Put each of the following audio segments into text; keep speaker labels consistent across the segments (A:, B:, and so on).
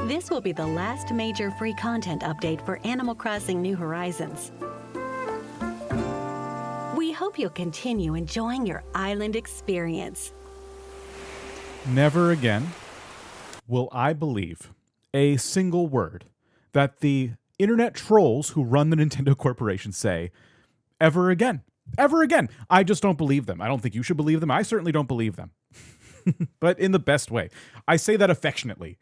A: This will be the last major free content update for Animal Crossing New Horizons. We hope you'll continue enjoying your island experience.
B: Never again will I believe a single word that the internet trolls who run the Nintendo Corporation say ever again. Ever again. I just don't believe them. I don't think you should believe them. I certainly don't believe them. But in the best way. I say that affectionately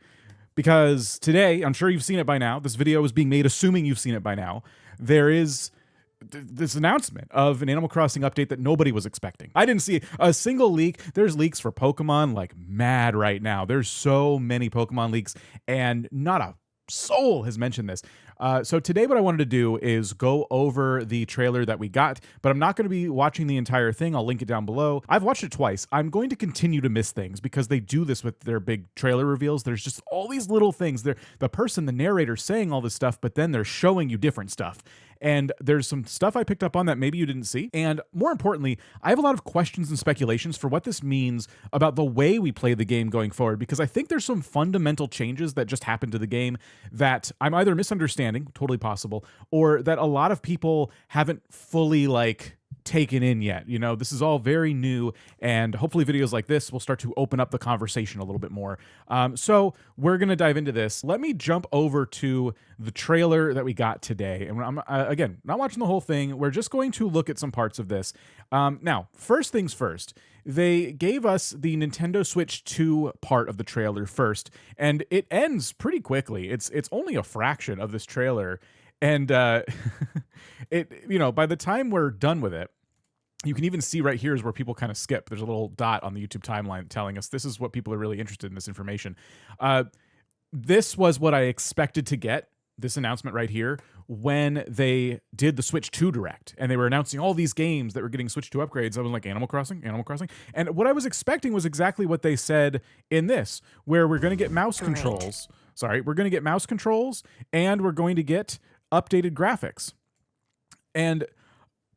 B: because today, I'm sure you've seen it by now. This video is being made assuming you've seen it by now. There is this announcement of an Animal Crossing update that nobody was expecting. I didn't see a single leak. There's leaks for Pokemon like mad right now. There's so many Pokemon leaks and not a soul has mentioned this. So today what I wanted to do is go over the trailer that we got, but I'm not going to be watching the entire thing. I'll link it down below. I've watched it twice. I'm going to continue to miss things because they do this with their big trailer reveals. There's just all these little things. They're the narrator saying all this stuff, but then they're showing you different stuff. And there's some stuff I picked up on that maybe you didn't see. And more importantly, I have a lot of questions and speculations for what this means about the way we play the game going forward, because I think there's some fundamental changes that just happened to the game that I'm either misunderstanding, totally possible, or that a lot of people haven't fully taken in yet. You know, this is all very new, and hopefully videos like this will start to open up the conversation a little bit more. So we're going to dive into this. Let me jump over to the trailer that we got today. And I'm, again, not watching the whole thing. We're just going to look at some parts of this. Now, first things first, they gave us the Nintendo Switch 2 part of the trailer first, and it ends pretty quickly. It's only a fraction of this trailer. And by the time we're done with it, you can even see right here is where people kind of skip. There's a little dot on the YouTube timeline telling us this is what people are really interested in, this information. This was what I expected to get, this announcement right here, when they did the Switch 2 Direct, and they were announcing all these games that were getting Switch 2 upgrades. I was like, Animal Crossing. And what I was expecting was exactly what they said in this, where we're going to get mouse controls. Sorry, we're going to get mouse controls, and we're going to get updated graphics. And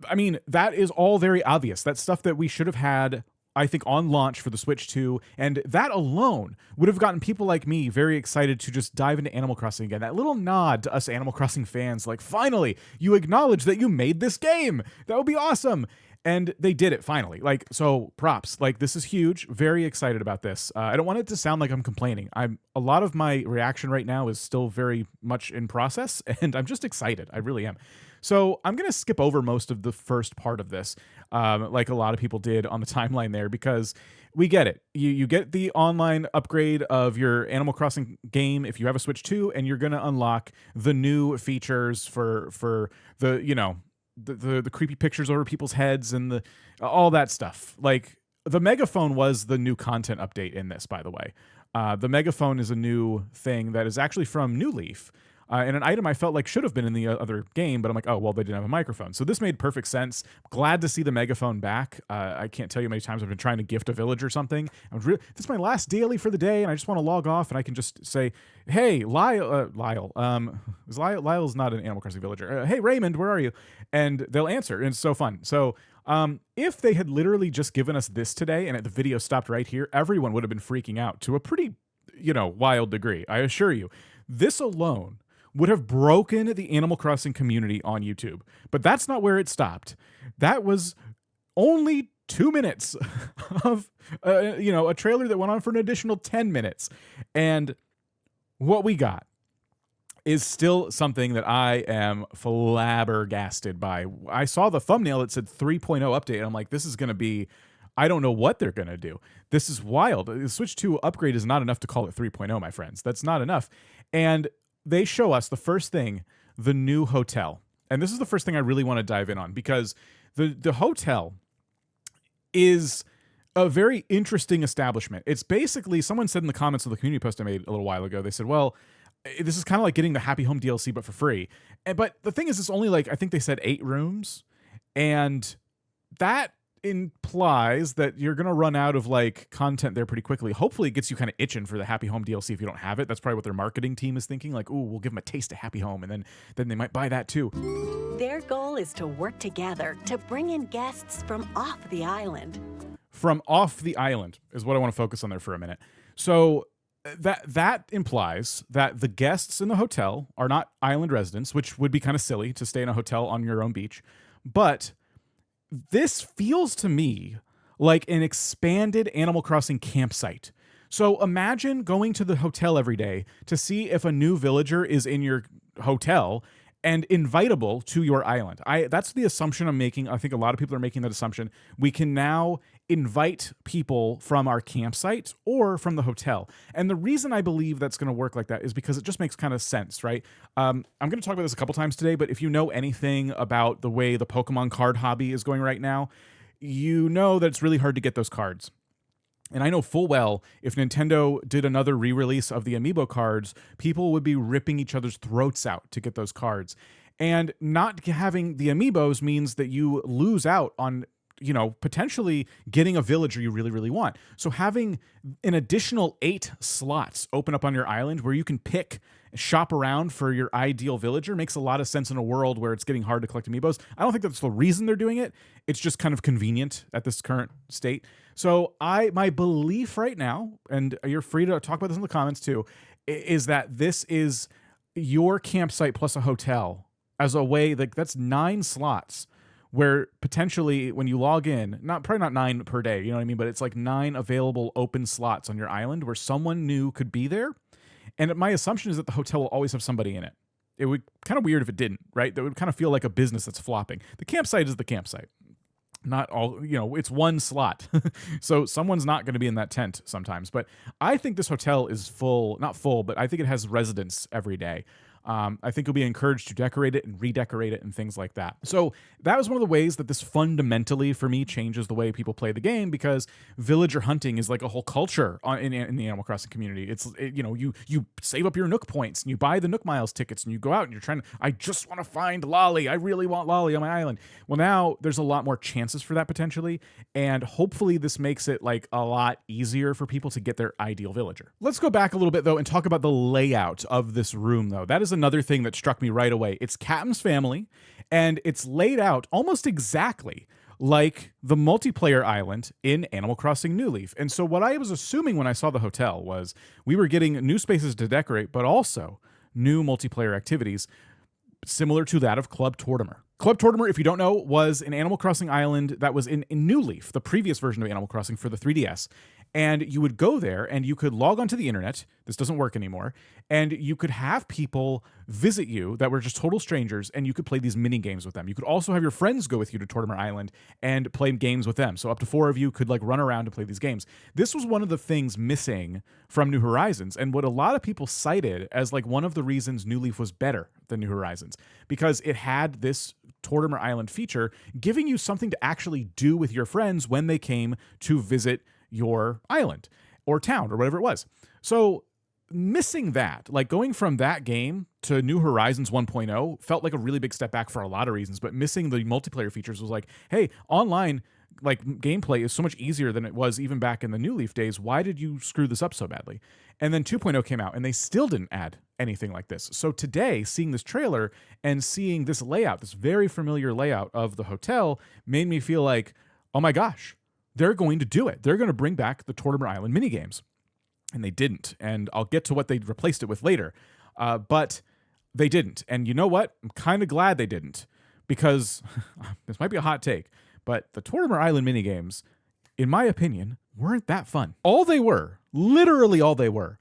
B: I mean, that is all very obvious. That's stuff that we should have had, I think, on launch for the Switch 2. And that alone would have gotten people like me very excited to just dive into Animal Crossing again. That little nod to us Animal Crossing fans, like, finally, you acknowledge that you made this game. That would be awesome. And they did it finally. So props. This is huge. Very excited about this. I don't want it to sound like I'm complaining. A lot of my reaction right now is still very much in process, and I'm just excited. I really am. So I'm going to skip over most of the first part of this, like a lot of people did on the timeline there, because we get it. You get the online upgrade of your Animal Crossing game if you have a Switch 2, and you're going to unlock the new features for the creepy pictures over people's heads and all that stuff. The megaphone was the new content update in this, by the way. The megaphone is a new thing that is actually from New Leaf. And an item I felt like should have been in the other game, but I'm like, oh, well, they didn't have a microphone. So this made perfect sense. Glad to see the megaphone back. I can't tell you how many times I've been trying to gift a village or something. This is my last daily for the day, and I just want to log off, and I can just say, hey, Lyle. Lyle's not an Animal Crossing villager. Hey, Raymond, where are you? And they'll answer, and it's so fun. So if they had literally just given us this today, and the video stopped right here, everyone would have been freaking out to a pretty, wild degree. I assure you. This alone would have broken the Animal Crossing community on YouTube. But that's not where it stopped. That was only 2 minutes of, a trailer that went on for an additional 10 minutes. And what we got is still something that I am flabbergasted by. I saw the thumbnail that said 3.0 update, and I'm like, this is going to be, I don't know what they're going to do. This is wild. The Switch 2 upgrade is not enough to call it 3.0, my friends. That's not enough. And they show us the first thing, the new hotel. And this is the first thing I really want to dive in on, because the hotel is a very interesting establishment. It's basically, someone said in the comments of the community post I made a little while ago, they said, well, this is kind of like getting the Happy Home DLC, but for free. But the thing is, it's only I think they said 8 rooms. And that implies that you're going to run out of content there pretty quickly. Hopefully it gets you kind of itching for the Happy Home DLC if you don't have it. That's probably what their marketing team is thinking. Ooh, we'll give them a taste of Happy Home, and then they might buy that too.
A: Their goal is to work together to bring in guests from off the island.
B: From off the island is what I want to focus on there for a minute. So that implies that the guests in the hotel are not island residents, which would be kind of silly to stay in a hotel on your own beach. But this feels to me like an expanded Animal Crossing campsite. So imagine going to the hotel every day to see if a new villager is in your hotel and invitable to your island. That's the assumption I'm making. I think a lot of people are making that assumption. We can now invite people from our campsite or from the hotel. And the reason I believe that's going to work like that is because it just makes kind of sense, right? I'm going to talk about this a couple times today, but if you know anything about the way the Pokemon card hobby is going right now, you know that it's really hard to get those cards. And I know full well if Nintendo did another re-release of the Amiibo cards, people would be ripping each other's throats out to get those cards. And not having the Amiibos means that you lose out on, potentially getting a villager you really, really want. So having an additional 8 slots open up on your island where you can shop around for your ideal villager makes a lot of sense in a world where it's getting hard to collect Amiibos. I don't think that's the reason they're doing it. It's just kind of convenient at this current state. So my belief right now, and you're free to talk about this in the comments too, is that this is your campsite plus a hotel as a way that's 9 slots where potentially when you log in, probably not 9 per day, you know what I mean? But it's like 9 available open slots on your island where someone new could be there. And my assumption is that the hotel will always have somebody in it. It would kind of weird if it didn't, right? That would kind of feel like a business that's flopping. The campsite is the campsite. Not all, it's one slot. So someone's not going to be in that tent sometimes. But I think this hotel is not full, but I think it has residents every day. I think you'll be encouraged to decorate it and redecorate it and things like that. So that was one of the ways that this fundamentally, for me, changes the way people play the game, because villager hunting is like a whole culture in the Animal Crossing community. You save up your Nook points and you buy the Nook Miles tickets and you go out and you're trying to, I just want to find Lolly. I really want Lolly on my island. Well, now there's a lot more chances for that potentially. And hopefully this makes it like a lot easier for people to get their ideal villager. Let's go back a little bit though and talk about the layout of this room though. That is another thing that struck me right away. It's Captain's Family, and it's laid out almost exactly like the multiplayer island in Animal Crossing New Leaf. And so what I was assuming when I saw the hotel was we were getting new spaces to decorate, but also new multiplayer activities similar to that of Club Tortimer. Club Tortimer, if you don't know, was an Animal Crossing island that was in New Leaf, the previous version of Animal Crossing for the 3DS. And you would go there and you could log onto the internet. This doesn't work anymore. And you could have people visit you that were just total strangers, and you could play these mini games with them. You could also have your friends go with you to Tortimer Island and play games with them. So up to 4 of you could run around and play these games. This was one of the things missing from New Horizons, and what a lot of people cited as one of the reasons New Leaf was better than New Horizons, because it had this Tortimer Island feature giving you something to actually do with your friends when they came to visit your island or town or whatever it was. So missing that, going from that game to New Horizons 1.0 felt like a really big step back for a lot of reasons, but missing the multiplayer features was hey, online gameplay is so much easier than it was even back in the New Leaf days. Why did you screw this up so badly? And then 2.0 came out and they still didn't add anything like this. So today, seeing this trailer and seeing this layout, this very familiar layout of the hotel, made me feel like, oh my gosh, they're going to do it. They're going to bring back the Tortimer Island minigames. And they didn't. And I'll get to what they replaced it with later. But they didn't. And you know what? I'm kind of glad they didn't, because this might be a hot take, but the Tortimer Island minigames, in my opinion, weren't that fun. All they were, literally all they were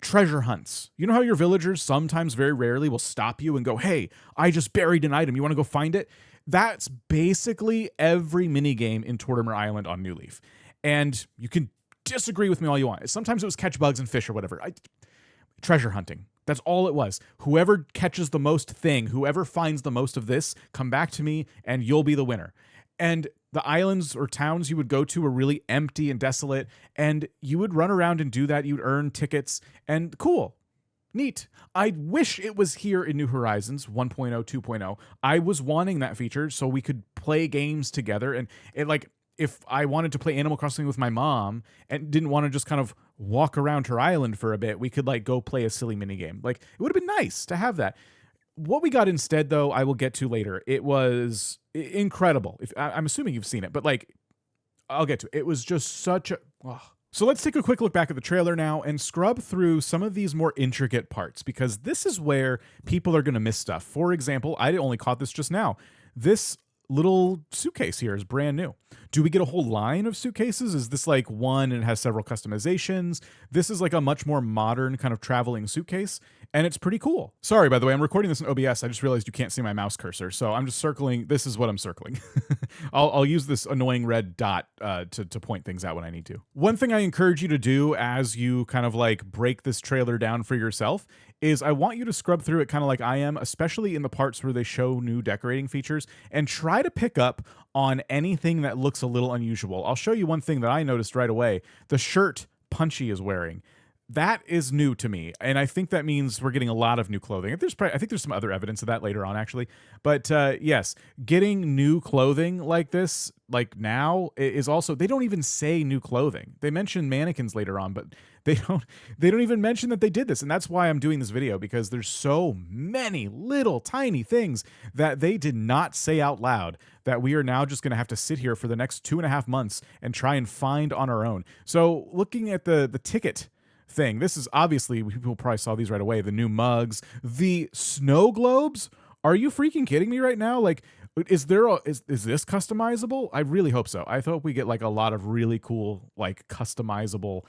B: treasure hunts. You know how your villagers sometimes, very rarely, will stop you and go, hey, I just buried an item. You want to go find it? That's basically every minigame in Tortimer Island on New Leaf. And you can disagree with me all you want. Sometimes it was catch bugs and fish or whatever. Treasure hunting. That's all it was. Whoever catches the most thing, whoever finds the most of this, come back to me and you'll be the winner. And the islands or towns you would go to were really empty and desolate, and you would run around and do that. You'd earn tickets, and cool. Neat. I wish it was here in New Horizons 1.0, 2.0. I was wanting that feature so we could play games together. And if I wanted to play Animal Crossing with my mom and didn't want to just kind of walk around her island for a bit, we could go play a silly mini game. It would have been nice to have that. What we got instead, though, I will get to later. It was incredible. I'm assuming you've seen it, but I'll get to it. It was just such a... So let's take a quick look back at the trailer now and scrub through some of these more intricate parts, because this is where people are going to miss stuff. For example, I only caught this just now. This little suitcase here is brand new. Do we get a whole line of suitcases? Is this like one and it has several customizations? This is like a much more modern kind of traveling suitcase, and it's pretty cool. Sorry, by the way, I'm recording this in OBS. I just realized you can't see my mouse cursor, so I'm just circling. This is what I'm circling. I'll use this annoying red dot to point things out when I need to. One thing I encourage you to do as you kind of like break this trailer down for yourself is I want you to scrub through it kind of like I am, especially in the parts where they show new decorating features, and try to pick up on anything that looks a little unusual. I'll show you one thing that I noticed right away. The shirt Punchy is wearing. That is new to me, and I think that means we're getting a lot of new clothing. I think there's some other evidence of that later on, actually. But yes, getting new clothing like this, like now, is also, they don't even say new clothing. They mention mannequins later on, but they don't even mention that they did this, and that's why I'm doing this video, because there's so many little tiny things that they did not say out loud that we are now just going to have to sit here for the next 2.5 months and try and find on our own. So looking at the ticket thing, this is obviously, people probably saw these right away, the new mugs, the snow globes. Are you freaking kidding me right now? Like, is this customizable? I really hope so. I hope we get like a lot of really cool, like, customizable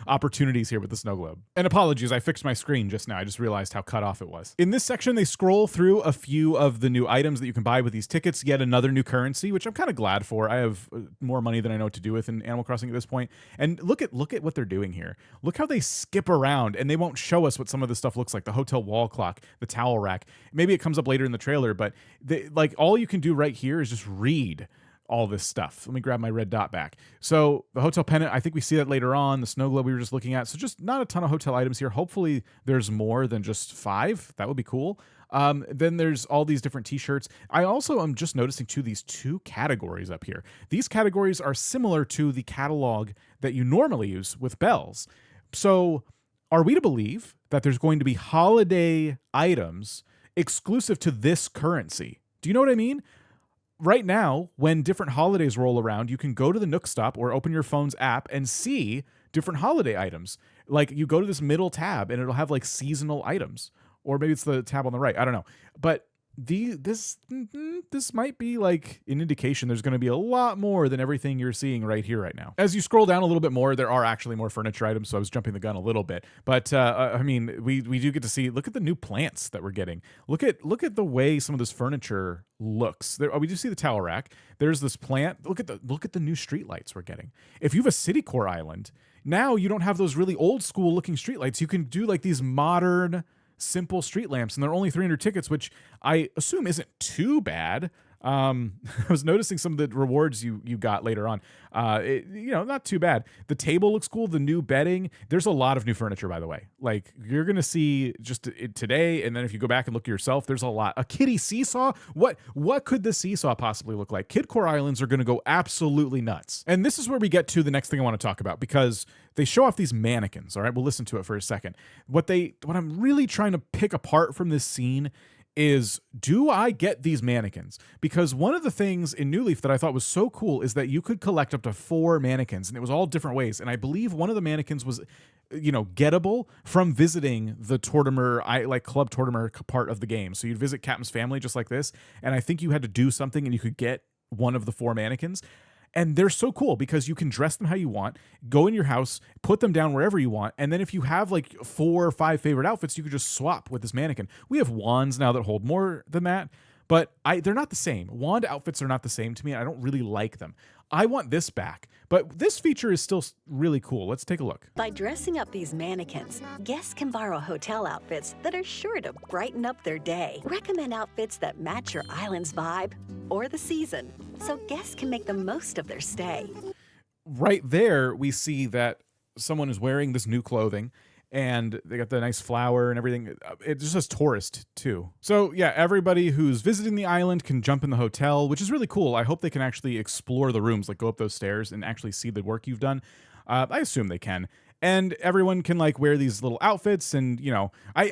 B: opportunities here with the snow globe. And apologies, I fixed my screen just now. I just realized how cut off it was. In this section, they scroll through a few of the new items that you can buy with these tickets, yet another new currency, which I'm kind of glad for. I have more money than I know what to do with in Animal Crossing at this point. And look at what they're doing here. Look how they skip around, and they won't show us what some of this stuff looks like. The hotel wall clock, the towel rack. Maybe it comes up later in the trailer, but like all you can do right here is just read all this stuff. Let me grab my red dot back. So the hotel pennant, I think we see that later on. The snow globe we were just looking at. So just not a ton of hotel items here. Hopefully there's more than just 5. That would be cool. Then there's all these different t-shirts. I also am just noticing too these 2 categories up here. These categories are similar to the catalog that you normally use with bells. So are we to believe that there's going to be holiday items exclusive to this currency? Do you know what I mean? Right now, when different holidays roll around, you can go to the Nook Stop or open your phone's app and see different holiday items. Like, you go to this middle tab and it'll have like seasonal items, or maybe it's the tab on the right. I don't know. But this might be like an indication there's going to be a lot more than everything you're seeing right here right now. As you scroll down a little bit more, there are actually more furniture items, so I was jumping the gun a little bit. But I mean, we do get to see, look at the new plants that we're getting. Look at the way some of this furniture looks. There, we do see the towel rack. There's this plant. Look at the new street lights we're getting. If you have a city core island, now you don't have those really old school looking street lights. You can do like these modern, simple street lamps, and they're only 300 tickets, which I assume isn't too bad. I was noticing some of the rewards you got later on. Not too bad. The table looks cool. The new bedding. There's a lot of new furniture, by the way. Like, you're gonna see just today, and then if you go back and look yourself, there's a lot. A kitty seesaw. What could the seesaw possibly look like? Kid Core Islands are gonna go absolutely nuts. And this is where we get to the next thing I want to talk about, because they show off these mannequins. All right, we'll listen to it for a second. What I'm really trying to pick apart from this scene is, do I get these mannequins? Because one of the things in New Leaf that I thought was so cool is that you could collect up to 4 mannequins, and it was all different ways. And I believe one of the mannequins was, gettable from visiting the Tortimer, like Club Tortimer part of the game. So you'd visit Captain's family just like this, and I think you had to do something and you could get one of the 4 mannequins. And they're so cool because you can dress them how you want, go in your house, put them down wherever you want, and then if you have like 4 or 5 favorite outfits, you could just swap with this mannequin. We have wands now that hold more than that, but they're not the same. Wand outfits are not the same to me. I don't really like them. I want this back, but this feature is still really cool. Let's take a look.
A: By dressing up these mannequins, guests can borrow hotel outfits that are sure to brighten up their day. Recommend outfits that match your island's vibe or the season, so guests can make the most of their stay.
B: Right there, we see that someone is wearing this new clothing, and they got the nice flower and everything. It just says tourist too. So yeah, everybody who's visiting the island can jump in the hotel, which is really cool. I hope they can actually explore the rooms, like go up those stairs and actually see the work you've done. I assume they can. And everyone can like wear these little outfits. And,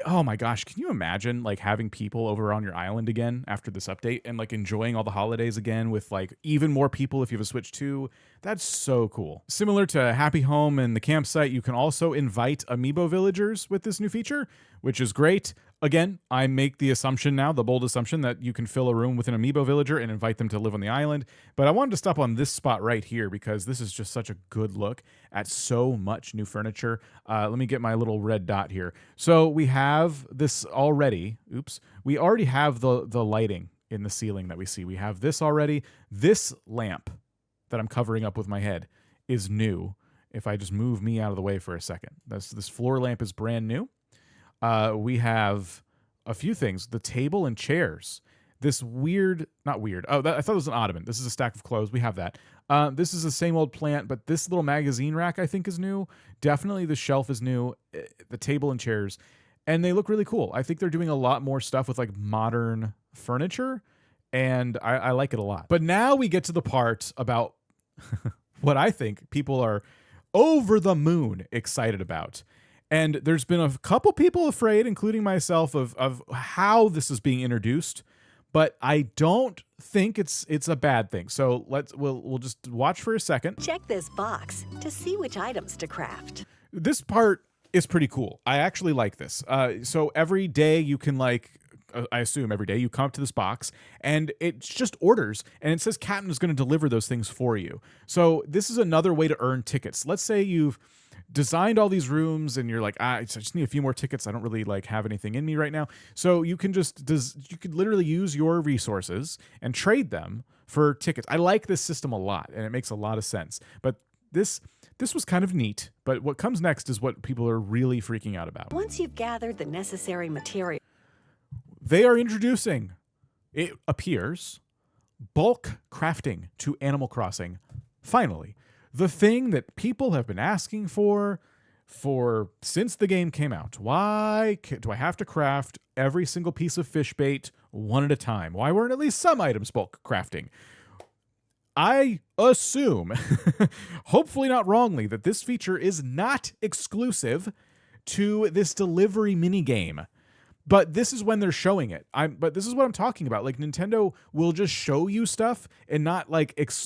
B: oh my gosh, can you imagine like having people over on your island again after this update and like enjoying all the holidays again with like even more people if you have a Switch 2? That's so cool. Similar to Happy Home and the campsite, you can also invite amiibo villagers with this new feature, which is great. Again, I make the assumption now, the bold assumption, that you can fill a room with an amiibo villager and invite them to live on the island. But I wanted to stop on this spot right here because this is just such a good look at so much new furniture. Let me get my little red dot here. So we have this already. Oops. We already have the lighting in the ceiling that we see. We have this already. This lamp that I'm covering up with my head is new. If I just move me out of the way for a second. This floor lamp is brand new. We have a few things. The table and chairs. This not weird. Oh, I thought it was an ottoman. This is a stack of clothes. We have that. This is the same old plant, but this little magazine rack I think is new. Definitely the shelf is new. The table and chairs. And they look really cool. I think they're doing a lot more stuff with like modern furniture. And I like it a lot. But now we get to the part about what I think people are over the moon excited about. And there's been a couple people afraid, including myself, of how this is being introduced, but I don't think it's a bad thing. So we'll just watch for a second.
A: Check this box to see which items to craft.
B: This part is pretty cool. I actually like this. So every day you can I assume every day you come up to this box and it's just orders and it says Captain is going to deliver those things for you. So this is another way to earn tickets. Let's say you've designed all these rooms and you're like, I just need a few more tickets. I don't really have anything in me right now. So you can you could literally use your resources and trade them for tickets. I like this system a lot and it makes a lot of sense. But this was kind of neat. But what comes next is what people are really freaking out about.
A: Once you've gathered the necessary material,
B: they are introducing, it appears, bulk crafting to Animal Crossing. Finally. The thing that people have been asking for since the game came out. Why do I have to craft every single piece of fish bait one at a time? Why weren't at least some items bulk crafting? I assume, hopefully not wrongly, that this feature is not exclusive to this delivery minigame. But this is when they're showing it. But this is what I'm talking about. Like Nintendo will just show you stuff and not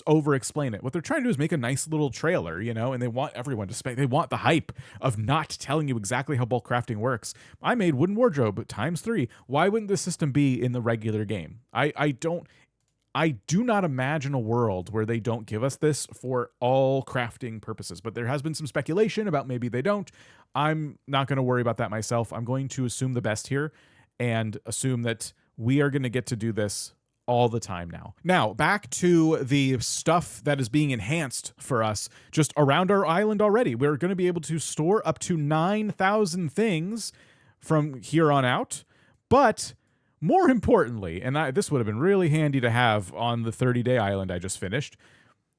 B: over explain it. What they're trying to do is make a nice little trailer, and they want everyone to they want the hype of not telling you exactly how bulk crafting works. I made wooden wardrobe ×3. Why wouldn't this system be in the regular game? I do not imagine a world where they don't give us this for all crafting purposes, but there has been some speculation about maybe they don't. I'm not going to worry about that myself. I'm going to assume the best here and assume that we are going to get to do this all the time now. Now, back to the stuff that is being enhanced for us just around our island already. We're going to be able to store up to 9,000 things from here on out, but more importantly, and this would have been really handy to have on the 30-day island I just finished,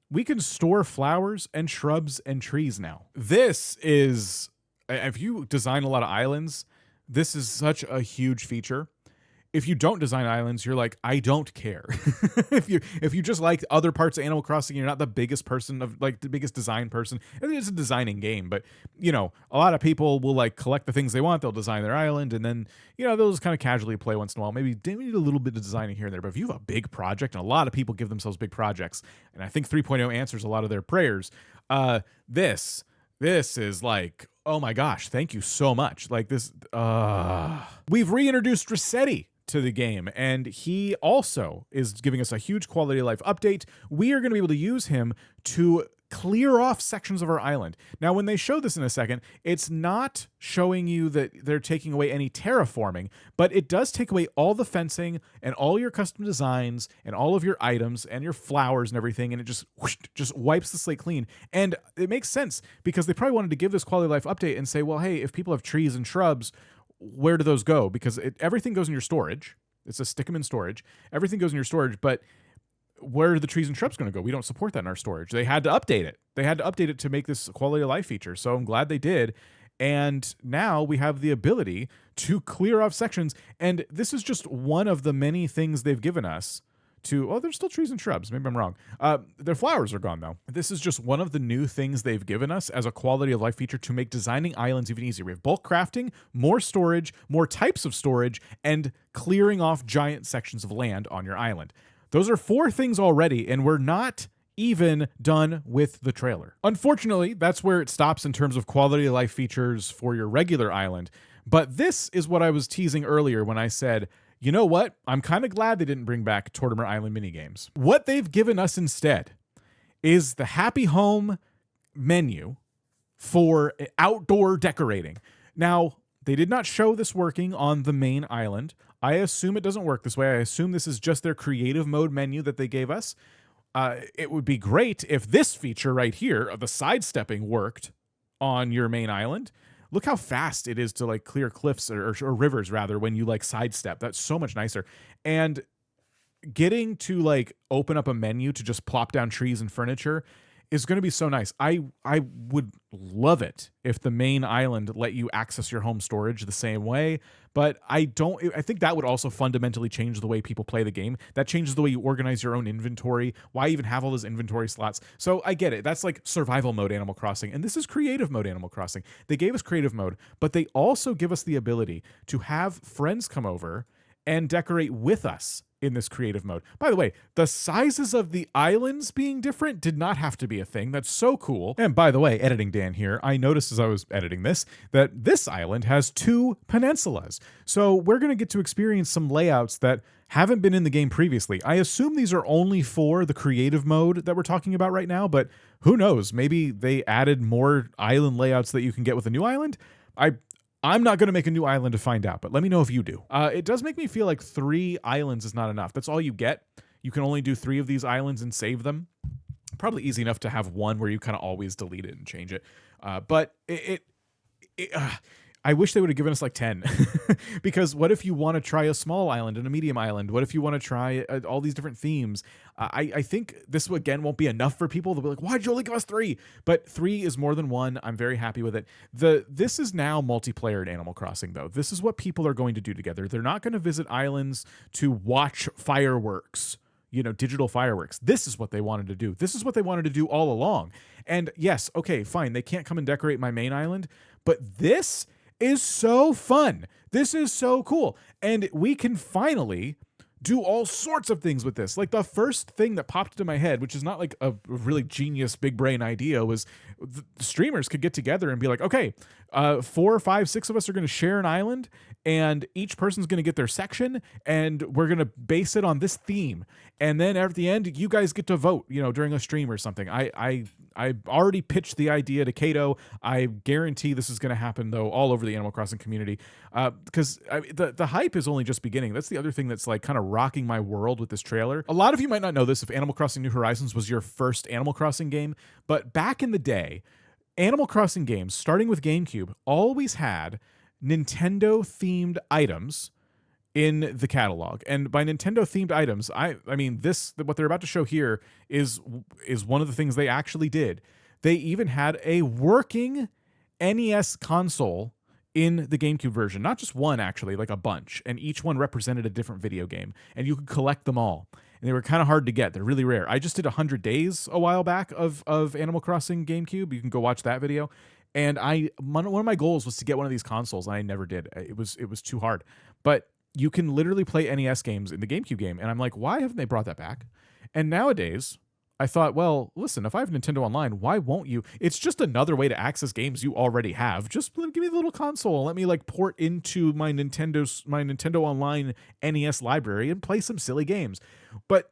B: we can store flowers and shrubs and trees now. This is, if you design a lot of islands, this is such a huge feature. If you don't design islands, you're like, I don't care. if you just like other parts of Animal Crossing, you're not the biggest person the biggest design person. I think it's a designing game, but a lot of people will collect the things they want. They'll design their island, and then they'll just kind of casually play once in a while. Maybe they need a little bit of designing here and there. But if you have a big project, and a lot of people give themselves big projects, and I think 3.0 answers a lot of their prayers. This is like, oh my gosh, thank you so much. We've reintroduced Rossetti to the game, and he also is giving us a huge quality of life update. We are going to be able to use him to clear off sections of our island. Now, when they show this in a second, it's not showing you that they're taking away any terraforming, but it does take away all the fencing and all your custom designs and all of your items and your flowers and everything, and it just wipes the slate clean. And it makes sense because they probably wanted to give this quality of life update and say, well, hey, if people have trees and shrubs, where do those go? Because everything goes in your storage. It's a stick them in storage. Everything goes in your storage, but where are the trees and shrubs going to go? We don't support that in our storage. They had to update it. They had to update it to make this quality of life feature. So I'm glad they did. And now we have the ability to clear off sections. And this is just one of the many things they've given us to, oh, there's still trees and shrubs. Maybe I'm wrong. Their flowers are gone, though. This is just one of the new things they've given us as a quality of life feature to make designing islands even easier. We have bulk crafting, more storage, more types of storage, and clearing off giant sections of land on your island. Those are 4 things already, and we're not even done with the trailer. Unfortunately, that's where it stops in terms of quality of life features for your regular island. But this is what I was teasing earlier when I said, you know what? I'm kind of glad they didn't bring back Tortimer Island minigames. What they've given us instead is the Happy Home menu for outdoor decorating. Now, they did not show this working on the main island. I assume it doesn't work this way. I assume this is just their creative mode menu that they gave us. It would be great if this feature right here of the sidestepping worked on your main island. Look how fast it is to like clear cliffs or rivers rather when you like sidestep. That's so much nicer. And getting to like open up a menu to just plop down trees and furniture is going to be so nice. I would love it if the main island let you access your home storage the same way, but I think that would also fundamentally change the way people play the game. That changes the way you organize your own inventory. Why even have all those inventory slots? So I get it. That's like survival mode Animal Crossing, and this is creative mode Animal Crossing. They gave us creative mode, but they also give us the ability to have friends come over and decorate with us in this creative mode. By the way, the sizes of the islands being different did not have to be a thing. That's so cool. And by the way, Editing Dan here, I noticed as I was editing this that this island has 2 peninsulas. So we're going to get to experience some layouts that haven't been in the game previously. I assume these are only for the creative mode that we're talking about right now, but who knows? Maybe they added more island layouts that you can get with a new island. I'm not going to make a new island to find out, but let me know if you do. It does make me feel like 3 islands is not enough. That's all you get. You can only do 3 of these islands and save them. Probably easy enough to have one where you kind of always delete it and change it. But I wish they would have given us like 10 because what if you want to try a small island and a medium island? What if you want to try all these different themes? I think this, again, won't be enough for people. They'll be like, why'd you only give us 3? But 3 is more than 1. I'm very happy with it. This is now multiplayer in Animal Crossing, though. This is what people are going to do together. They're not going to visit islands to watch fireworks, digital fireworks. This is what they wanted to do. This is what they wanted to do all along. And yes, okay, fine. They can't come and decorate my main island, but this is so fun. This is so cool. And we can finally do all sorts of things with this. Like the first thing that popped into my head, which is not like a really genius big brain idea, was the streamers could get together and be like, okay, 4, 5, 6 of us are going to share an island and each person's going to get their section and we're going to base it on this theme. And then at the end, you guys get to vote, during a stream or something. I already pitched the idea to Kato. I guarantee this is going to happen, though, all over the Animal Crossing community because the hype is only just beginning. That's the other thing that's like kind of rocking my world with this trailer. A lot of you might not know this if Animal Crossing New Horizons was your first Animal Crossing game, but back in the day, Animal Crossing games, starting with GameCube, always had Nintendo-themed items in the catalog. And by Nintendo-themed items, I mean this, what they're about to show here is one of the things they actually did. They even had a working NES console in the GameCube version. Not just one, actually, like a bunch. And each one represented a different video game. And you could collect them all. And they were kind of hard to get. They're really rare. I just did 100 days a while back of Animal Crossing GameCube. You can go watch that video. And one of my goals was to get one of these consoles, and I never did. It was too hard. But you can literally play NES games in the GameCube game. And I'm like, why haven't they brought that back? And nowadays, I thought, well, listen, if I have Nintendo Online, why won't you? It's just another way to access games you already have. Just give me the little console and let me like port into my Nintendo Online NES library and play some silly games. But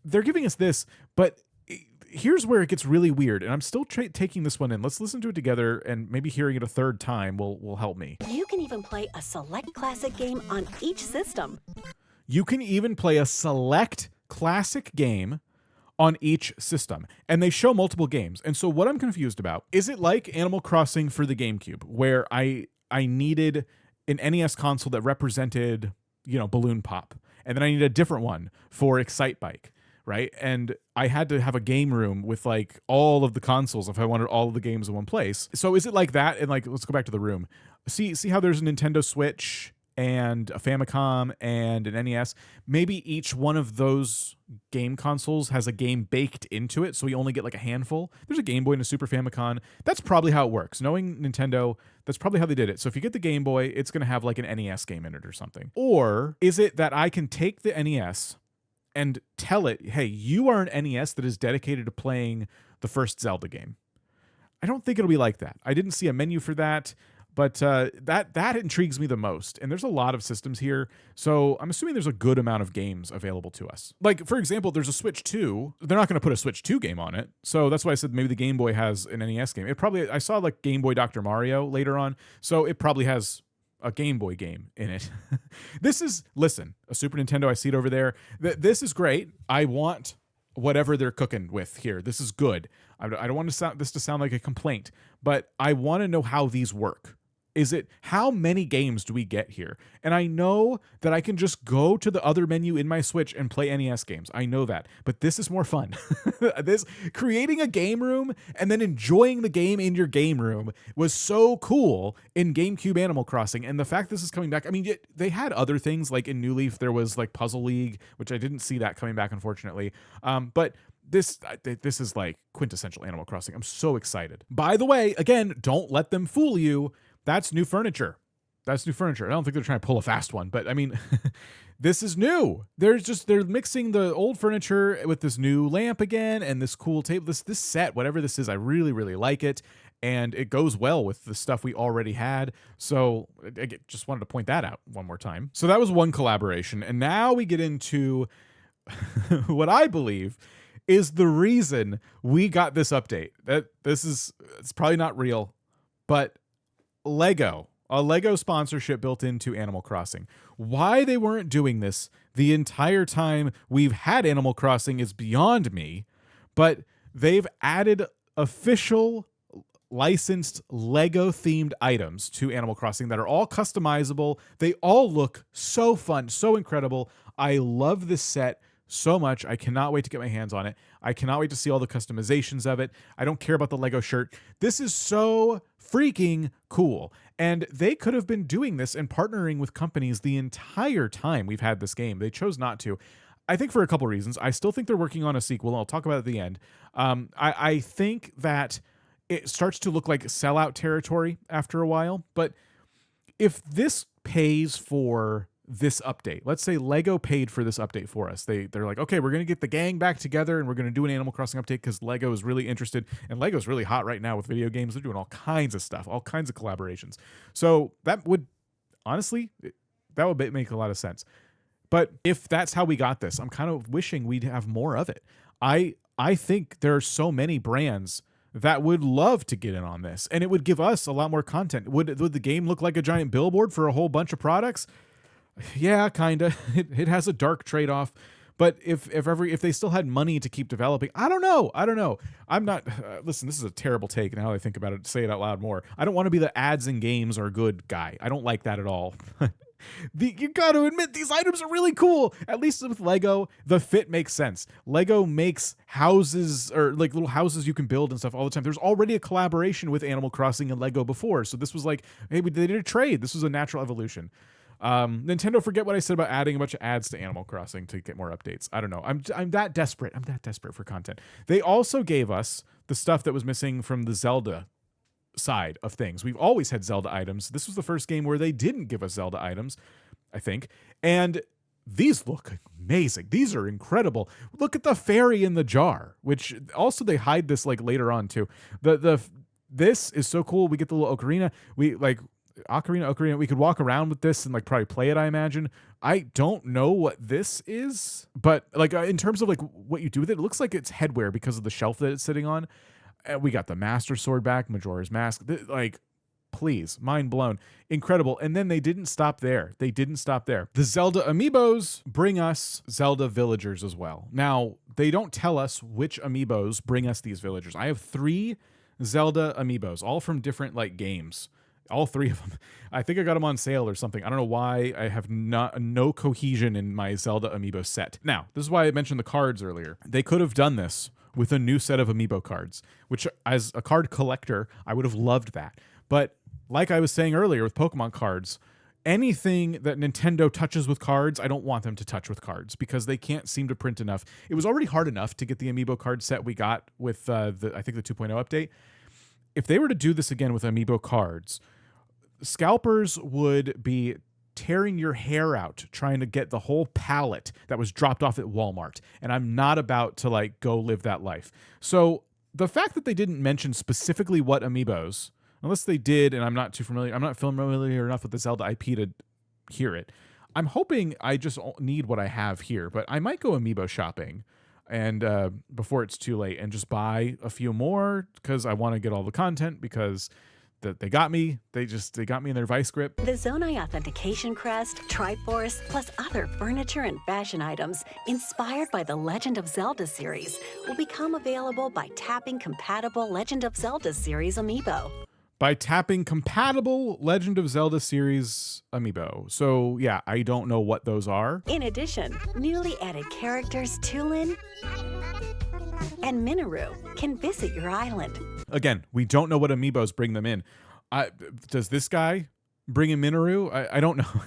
B: they're giving us this, but here's where it gets really weird, and I'm still taking this one in. Let's listen to it together, and maybe hearing it a third time will help me.
A: You can even play a select classic game on each system.
B: You can even play a select classic game on each system, and they show multiple games. And so what I'm confused about, is it like Animal Crossing for the GameCube, where I needed an NES console that represented, Balloon Pop, and then I needed a different one for Excite Bike, right? And I had to have a game room with like all of the consoles if I wanted all of the games in one place. So is it like that? And like, let's go back to the room. See how there's a Nintendo Switch and a Famicom and an NES. Maybe each one of those game consoles has a game baked into it, so we only get like a handful. There's a Game Boy and a Super Famicom. That's probably how it works. Knowing Nintendo, that's probably how they did it. So if you get the Game Boy, it's going to have like an NES game in it or something. Or is it that I can take the NES and tell it, hey, you are an NES that is dedicated to playing the first Zelda game? I don't think it'll be like that. I didn't see a menu for that. But that intrigues me the most. And there's a lot of systems here. So I'm assuming there's a good amount of games available to us. Like, for example, there's a Switch 2. They're not going to put a Switch 2 game on it. So that's why I said maybe the Game Boy has an NES game. I saw like Game Boy Dr. Mario later on. So it probably has a Game Boy game in it. Listen, a Super Nintendo, I see it over there. This is great. I want whatever they're cooking with here. This is good. I don't want this to sound like a complaint, but I want to know how these work. How many games do we get here? And I know that I can just go to the other menu in my Switch and play NES games. I know that, but this is more fun. Creating a game room and then enjoying the game in your game room was so cool in GameCube Animal Crossing. And the fact this is coming back, I mean, they had other things like in New Leaf, there was like Puzzle League, which I didn't see that coming back, unfortunately. But this is like quintessential Animal Crossing. I'm so excited. By the way, again, don't let them fool you. That's new furniture. I don't think they're trying to pull a fast one, but I mean, this is new. They're mixing the old furniture with this new lamp again and this cool table. This set, whatever this is, I really, really like it. And it goes well with the stuff we already had. So I just wanted to point that out one more time. So that was one collaboration. And now we get into what I believe is the reason we got this update. It's probably not real, but a Lego sponsorship built into Animal Crossing. Why they weren't doing this the entire time we've had Animal Crossing is beyond me, but they've added official licensed Lego themed items to Animal Crossing that are all customizable. They all look so fun, so incredible. I love this set so much. I cannot wait to get my hands on it. I cannot wait to see all the customizations of it. I don't care about the Lego shirt. This is so freaking cool. And they could have been doing this and partnering with companies the entire time we've had this game. They chose not to. I think for a couple reasons. I still think they're working on a sequel, and I'll talk about it at the end. I think that it starts to look like sellout territory after a while. But if this pays for this update, let's say Lego paid for this update for us. They're like, okay, we're going to get the gang back together and we're going to do an Animal Crossing update because Lego is really interested, and Lego's really hot right now with video games. They're doing all kinds of stuff, all kinds of collaborations. So that would, honestly, that would make a lot of sense. But if that's how we got this, I'm kind of wishing we'd have more of it. I think there are so many brands that would love to get in on this, and it would give us a lot more content. Would the game look like a giant billboard for a whole bunch of products? Yeah, kind of. It has a dark trade-off, but if they still had money to keep developing, I don't know. I'm not. Listen, this is a terrible take. Now that I think about it, say it out loud more. I don't want to be the ads in games are good guy. I don't like that at all. You got to admit, these items are really cool. At least with Lego, the fit makes sense. Lego makes houses, or like little houses you can build and stuff all the time. There's already a collaboration with Animal Crossing and Lego before, so this was like, hey, they did a trade. This was a natural evolution. Nintendo, forget what I said about adding a bunch of ads to Animal Crossing to get more updates. I don't know. I'm that desperate. I'm that desperate for content. They also gave us the stuff that was missing from the Zelda side of things. We've always had Zelda items. This was the first game where they didn't give us Zelda items, I think. And these look amazing. These are incredible. Look at the fairy in the jar, which also they hide this like later on too. This is so cool. We get the little ocarina. Ocarina. We could walk around with this and like probably play it, I imagine. I don't know what this is, but like in terms of like what you do with it, it looks like it's headwear because of the shelf that it's sitting on. We got the Master Sword back, Majora's Mask. Please, mind blown. Incredible. And then they didn't stop there. The Zelda amiibos bring us Zelda villagers as well. Now, they don't tell us which amiibos bring us these villagers. I have 3 Zelda amiibos, all from different like games. All 3 of them. I think I got them on sale or something. I don't know why I have no cohesion in my Zelda amiibo set. Now, this is why I mentioned the cards earlier. They could have done this with a new set of amiibo cards, which as a card collector, I would have loved that. But like I was saying earlier with Pokemon cards, anything that Nintendo touches with cards, I don't want them to touch with cards because they can't seem to print enough. It was already hard enough to get the amiibo card set we got with I think the 2.0 update. If they were to do this again with amiibo cards, scalpers would be tearing your hair out trying to get the whole palette that was dropped off at Walmart. And I'm not about to like go live that life. So the fact that they didn't mention specifically what amiibos, unless they did, and I'm not familiar enough with the Zelda IP to hear it. I'm hoping I just need what I have here, but I might go amiibo shopping and before it's too late and just buy a few more because I want to get all the content because they got me. They got me in their vice grip.
A: The Zonai Authentication Crest, Triforce, plus other furniture and fashion items inspired by the Legend of Zelda series will become available by tapping compatible Legend of Zelda series amiibo.
B: By tapping compatible Legend of Zelda series amiibo. So yeah, I don't know what those are.
A: In addition, newly added characters Tulin and Minoru can visit your island.
B: Again, we don't know what amiibos bring them in. Does this guy bring in Minoru? I don't know.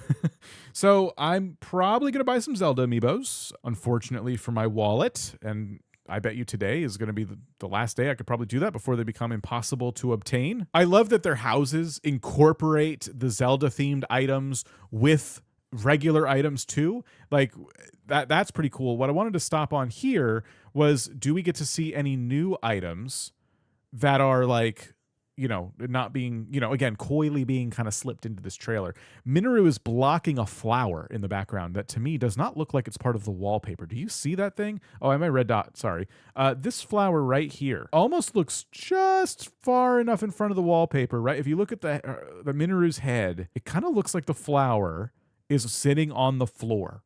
B: So I'm probably going to buy some Zelda amiibos, unfortunately for my wallet. And I bet you today is going to be the last day I could probably do that before they become impossible to obtain. I love that their houses incorporate the Zelda-themed items with regular items too. Like that's pretty cool. What I wanted to stop on here was, do we get to see any new items that are like, not being, again, coyly being kind of slipped into this trailer? Minoru is blocking a flower in the background that to me does not look like it's part of the wallpaper. Do you see that thing? Oh, I have my red dot. Sorry. This flower right here almost looks just far enough in front of the wallpaper, right? If you look at the Minoru's head, it kind of looks like the flower is sitting on the floor.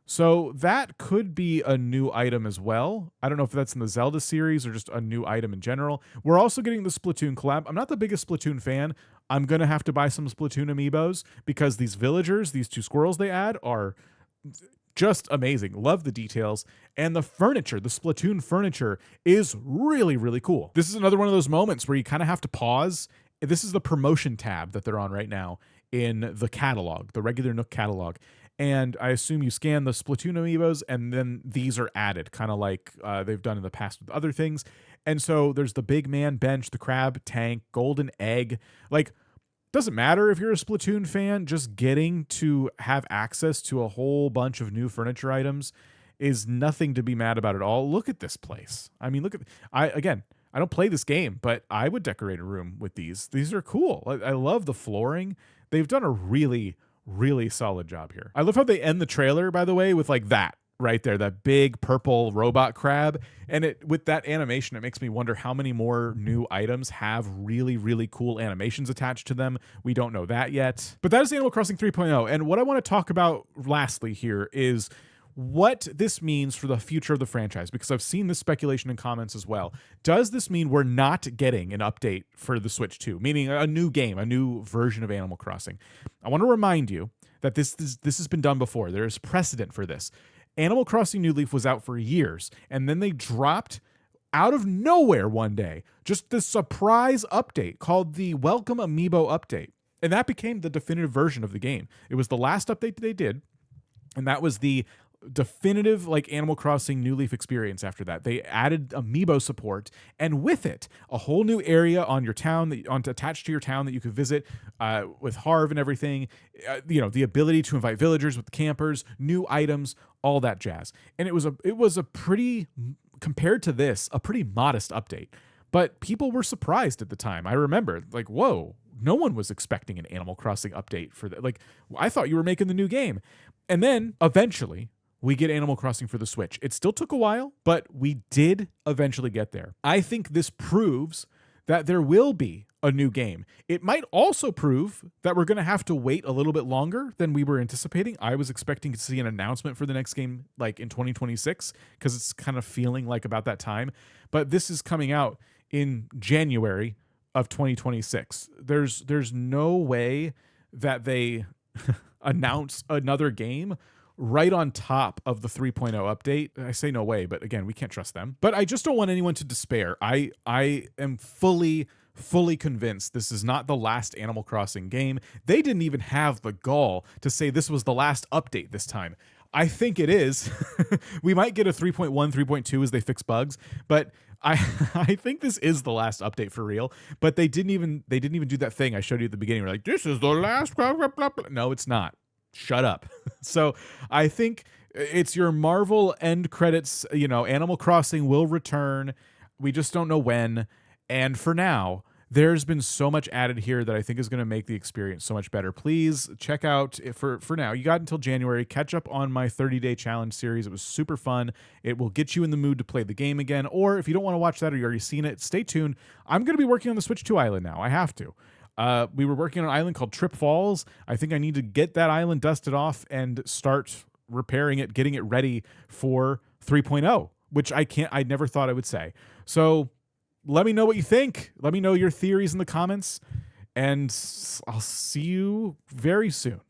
B: So that could be a new item as well. I don't know if that's in the Zelda series or just a new item in general. We're also getting the Splatoon collab. I'm not the biggest Splatoon fan. I'm going to have to buy some Splatoon amiibos because these villagers, these 2 squirrels they add are just amazing. Love the details. And the furniture, the Splatoon furniture is really, really cool. This is another one of those moments where you kind of have to pause. This is the promotion tab that they're on right now in the catalog, the regular Nook catalog. And I assume you scan the Splatoon amiibos and then these are added, kind of like they've done in the past with other things. And so there's the big man bench, the crab tank, golden egg. Like, doesn't matter if you're a Splatoon fan, just getting to have access to a whole bunch of new furniture items is nothing to be mad about at all. Look at this place. I mean, I don't play this game, but I would decorate a room with these. These are cool. I love the flooring. They've done a really, really solid job here. I love how they end the trailer, by the way, with like that right there, that big purple robot crab. And with that animation, it makes me wonder how many more new items have really, really cool animations attached to them. We don't know that yet. But that is Animal Crossing 3.0. And what I want to talk about lastly here is what this means for the future of the franchise, because I've seen this speculation in comments as well. Does this mean we're not getting an update for the Switch 2, meaning a new game, a new version of Animal Crossing? I want to remind you that this has been done before. There is precedent for this. Animal Crossing New Leaf was out for years, and then they dropped out of nowhere one day just this surprise update called the Welcome Amiibo Update. And that became the definitive version of the game. It was the last update that they did, and that was the definitive like Animal Crossing New Leaf experience. After that, they added amiibo support, and with it, a whole new area on your town attached to your town that you could visit with Harv and everything. The ability to invite villagers with the campers, new items, all that jazz. And it was a pretty, compared to this, a pretty modest update. But people were surprised at the time. I remember, like, whoa, no one was expecting an Animal Crossing update for that. Like, I thought you were making the new game. And then eventually we get Animal Crossing for the Switch. It still took a while, but we did eventually get there. I think this proves that there will be a new game. It might also prove that we're going to have to wait a little bit longer than we were anticipating. I was expecting to see an announcement for the next game like in 2026 because it's kind of feeling like about that time. But this is coming out in January of 2026. There's no way that they announce another game right on top of the 3.0 update. I say no way, but again, we can't trust them. But I just don't want anyone to despair. I am fully fully convinced this is not the last Animal Crossing game. They didn't even have the gall to say this was the last update this time. I think it is. We might get a 3.1, 3.2 as they fix bugs, but I I think this is the last update for real. But they didn't even do that thing I showed you at the beginning. We're like, this is the last blah, blah, blah, blah. No, it's not. Shut up. So I think it's your Marvel end credits. Animal Crossing will return. We just don't know when. And for now, there's been so much added here that I think is going to make the experience so much better. Please check out, for now, you got until January, catch up on my 30-day challenge series. It was super fun. It will get you in the mood to play the game again. Or if you don't want to watch that or you already seen it, stay tuned. I'm going to be working on the Switch 2 island now. I have to. We were working on an island called Trip Falls. I think I need to get that island dusted off and start repairing it, getting it ready for 3.0, which I never thought I would say. So let me know what you think. Let me know your theories in the comments, and I'll see you very soon.